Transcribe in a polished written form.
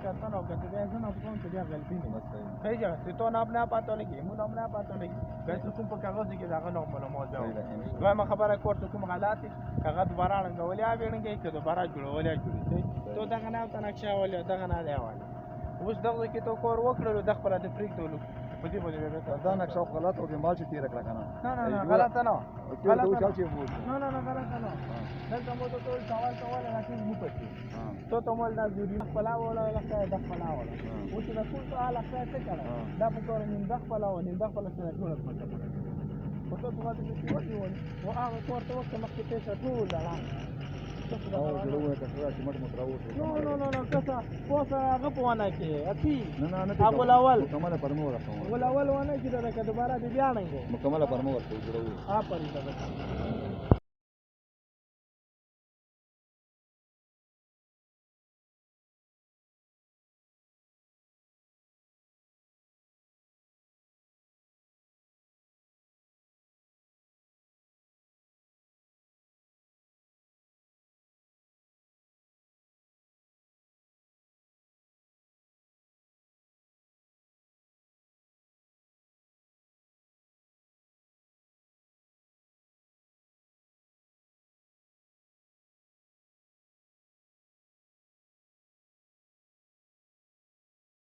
करता ना होगा तो ऐसा ना कौन से क्या गलती नहीं सही जगह से तो ना अपने आप आता नहीं मुन अपने आप आता नहीं वैसे तुम पर कागज के जागा नॉर्मल मौजूद है ما خبره کوته کوم غلطي هغه دوباره رنګولې اوبېړنګې که دوباره جوړولې جوړې تو دغه نه ته نقشه ولې دغه نه دی وایي اوس دغه کې تو کور وکړلو د خپل د پریږدولو په دې باندې دا نقشه غلط او مال چې تیر کړه کنه نه غلطه نه غلطه نه نه غلطه نه دلته مو ته ټول سوال کول راځي مو پټي تو ته مول دا جوړي خپل ولا لکه د خپل ولا او چې د ټول حال څه څه کړه دا په کور نیم د خپل او نیم د خپل سره ټول پټه وته په دې کې ودی ونی او هغه کورته وخت مخکې ته ټول لا او جوړوي کثره چې مټ متراوت نو کسا کوسه هغه په ونه کې اتی نه ابو الاول مکمل پرمو ورته ابو الاول ونه کې دا دوباره بیا نه مکمل پرمو ورته جوړوي پرې دا